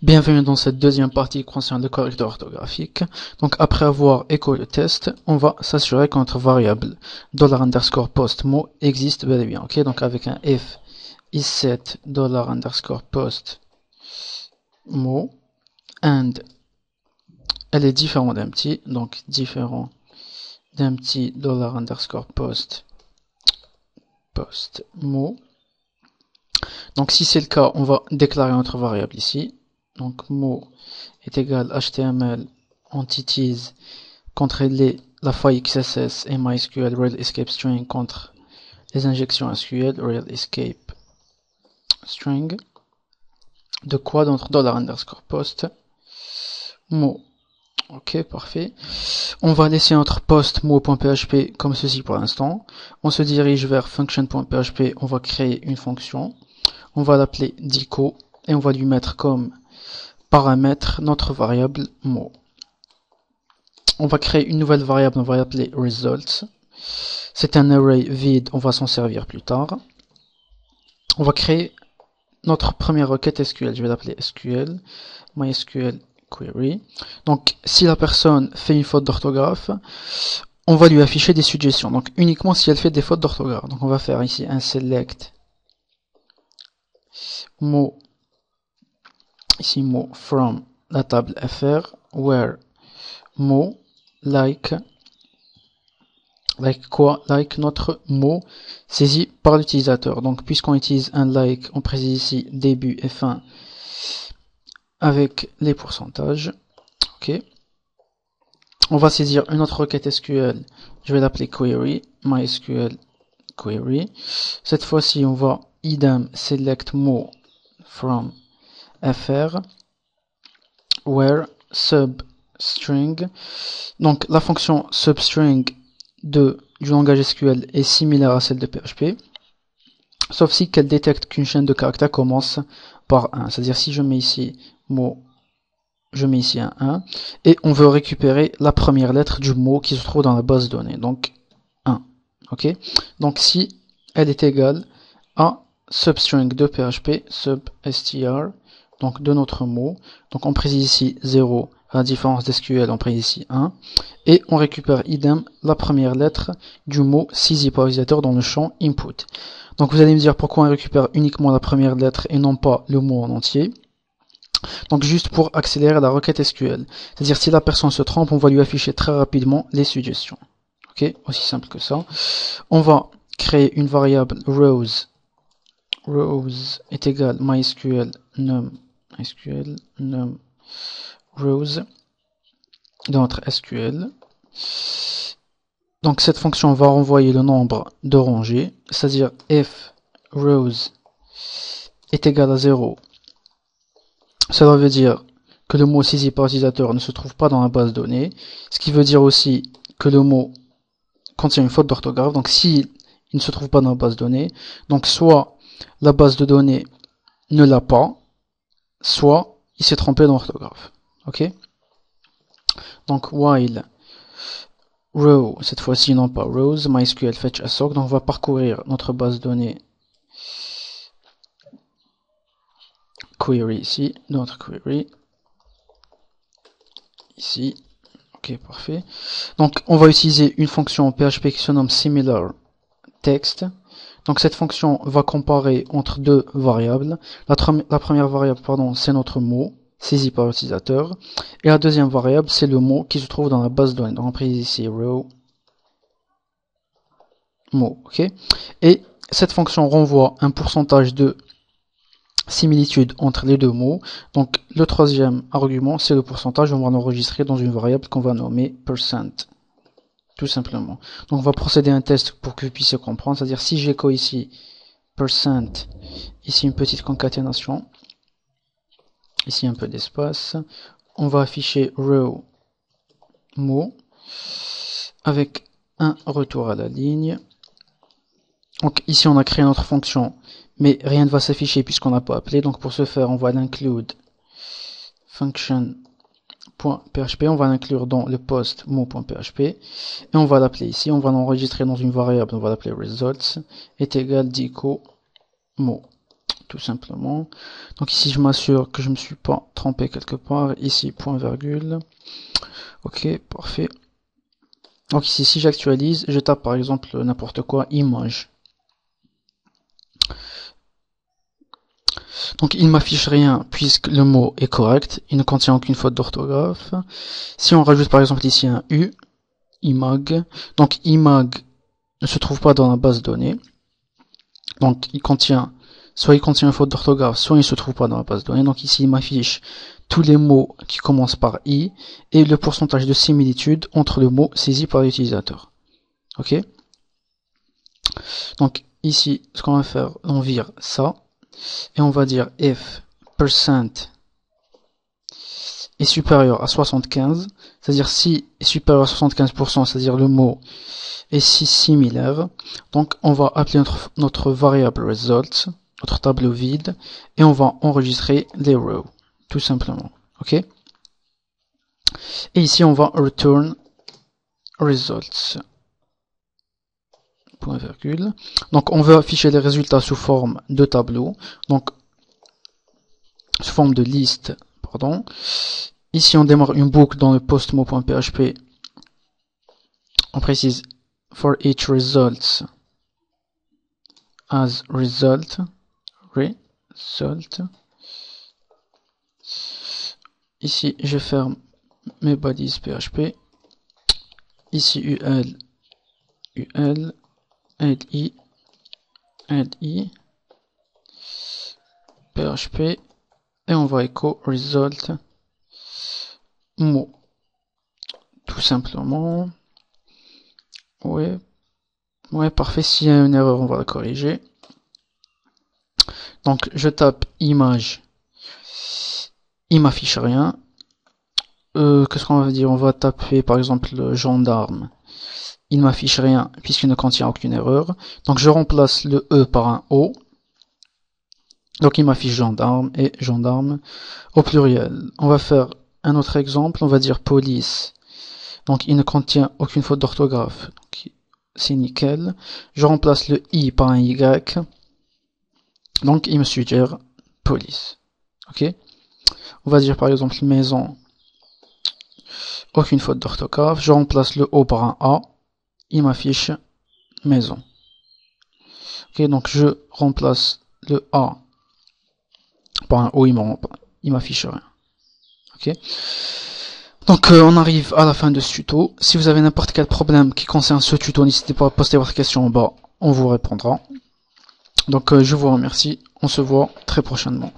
Bienvenue dans cette deuxième partie concernant le correcteur orthographique. Donc après avoir écho le test, on va s'assurer que notre variable $_post_mot existe bel et bien. Ok, donc avec un if isset $post mot and elle est différente d'un petit, donc différent d'un petit $post mot. Donc si c'est le cas, on va déclarer notre variable ici. Donc mot est égal HTML entities contre la faille XSS et MySQL real escape string contre les injections SQL real escape string. De quoi notre $_post mot. Ok, parfait. On va laisser notre post mot.php comme ceci pour l'instant. On se dirige vers function.php. On va créer une fonction. On va l'appeler dico et on va lui mettre comme paramètre notre variable mot. On va créer une nouvelle variable, on va l'appeler results. C'est un array vide, on va s'en servir plus tard. On va créer notre première requête SQL, je vais l'appeler SQL, MySQL query. Donc si la personne fait une faute d'orthographe, on va lui afficher des suggestions, donc uniquement si elle fait des fautes d'orthographe. Donc on va faire ici un select mot, ici mot from la table fr, where mot like quoi, like notre mot saisi par l'utilisateur. Donc puisqu'on utilise un like, on précise ici début et fin avec les pourcentages. Ok, on va saisir une autre requête SQL, je vais l'appeler query, MySQL query. Cette fois-ci on va idem select mot from fr, where substring. Donc la fonction substring du langage SQL est similaire à celle de PHP, sauf si qu'elle détecte qu'une chaîne de caractères commence par 1. C'est-à-dire si je mets ici mot, je mets ici un 1, et on veut récupérer la première lettre du mot qui se trouve dans la base de données, donc 1. Ok, donc si elle est égale à substring de PHP, substr, donc de notre mot, donc on précise ici 0, à la différence d'SQL, on précise ici 1, et on récupère idem la première lettre du mot saisi par l'utilisateur dans le champ input. Donc vous allez me dire pourquoi on récupère uniquement la première lettre et non pas le mot en entier. Donc juste pour accélérer la requête SQL, c'est-à-dire si la personne se trompe, on va lui afficher très rapidement les suggestions. Ok, aussi simple que ça. On va créer une variable rows est égal MySQL num rows dans notre SQL. Donc cette fonction va renvoyer le nombre de rangées, c'est-à-dire if rows est égal à 0, cela veut dire que le mot saisi par l'utilisateur ne se trouve pas dans la base de données, ce qui veut dire aussi que le mot contient une faute d'orthographe. Donc s'il ne se trouve pas dans la base de données, donc soit la base de données ne l'a pas, soit il s'est trompé dans l'orthographe. Ok, donc while row, cette fois-ci non pas rows, MySQL fetch assoc, donc on va parcourir notre base de données query ici, notre query ici. Ok, parfait. Donc on va utiliser une fonction PHP qui se nomme similarText. Donc cette fonction va comparer entre deux variables. La première variable, pardon, c'est notre mot saisi par l'utilisateur, et la deuxième variable c'est le mot qui se trouve dans la base de données. Donc on précise ici row mot. Ok, et cette fonction renvoie un pourcentage de similitude entre les deux mots. Donc le troisième argument c'est le pourcentage, on va l'enregistrer dans une variable qu'on va nommer %, tout simplement. Donc on va procéder à un test pour que vous puissiez comprendre, c'est-à-dire si j'écho ici %, ici une petite concaténation, ici un peu d'espace, on va afficher row mot avec un retour à la ligne. Donc ici on a créé notre fonction, mais rien ne va s'afficher puisqu'on n'a pas appelé. Donc pour ce faire, on va l'include function.php, on va l'inclure dans le post mot.php, et on va l'appeler ici, on va l'enregistrer dans une variable, on va l'appeler results, est égal dico mot. tout simplement. Donc ici, je m'assure que je me suis pas trompé quelque part. Ici, point virgule. Ok, parfait. Donc ici, si j'actualise, je tape par exemple n'importe quoi, image. Donc il m'affiche rien puisque le mot est correct, il ne contient aucune faute d'orthographe. Si on rajoute par exemple ici un U, imag, donc imag ne se trouve pas dans la base de données. Donc soit il contient une faute d'orthographe, soit il ne se trouve pas dans la base de données. Donc ici il m'affiche tous les mots qui commencent par I et le pourcentage de similitude entre le mot saisi par l'utilisateur. Ok. Donc ici, ce qu'on va faire, on vire ça. Et on va dire if % est supérieur à 75, c'est-à-dire si est supérieur à 75%, c'est-à-dire le mot est si similaire, donc on va appeler notre variable result, notre tableau vide, et on va enregistrer les rows, tout simplement. Ok. Et ici on va return results. Point virgule. Donc on veut afficher les résultats sous forme de tableau, donc sous forme de liste, pardon. Ici on démarre une boucle dans le postmot.php. On précise for each result as result. Ici je ferme mes bodies PHP. Ici ul li PHP et on va echo result mot, tout simplement. Ouais, parfait. S'il y a une erreur, on va la corriger. Donc je tape image, il m'affiche rien. Qu'est-ce qu'on va dire? On va taper par exemple le gendarme. Il m'affiche rien puisqu'il ne contient aucune erreur. Donc je remplace le E par un O. Donc il m'affiche gendarme et gendarme au pluriel. On va faire un autre exemple. On va dire police. Donc il ne contient aucune faute d'orthographe. C'est nickel. Je remplace le I par un Y. Donc il me suggère police. Ok. On va dire par exemple maison. Aucune faute d'orthographe. Je remplace le O par un A. Il m'affiche maison. Ok, donc je remplace le A par un O, il m'affiche rien. Ok. Donc on arrive à la fin de ce tuto. Si vous avez n'importe quel problème qui concerne ce tuto, n'hésitez pas à poster votre question en bas, on vous répondra. Donc je vous remercie, on se voit très prochainement.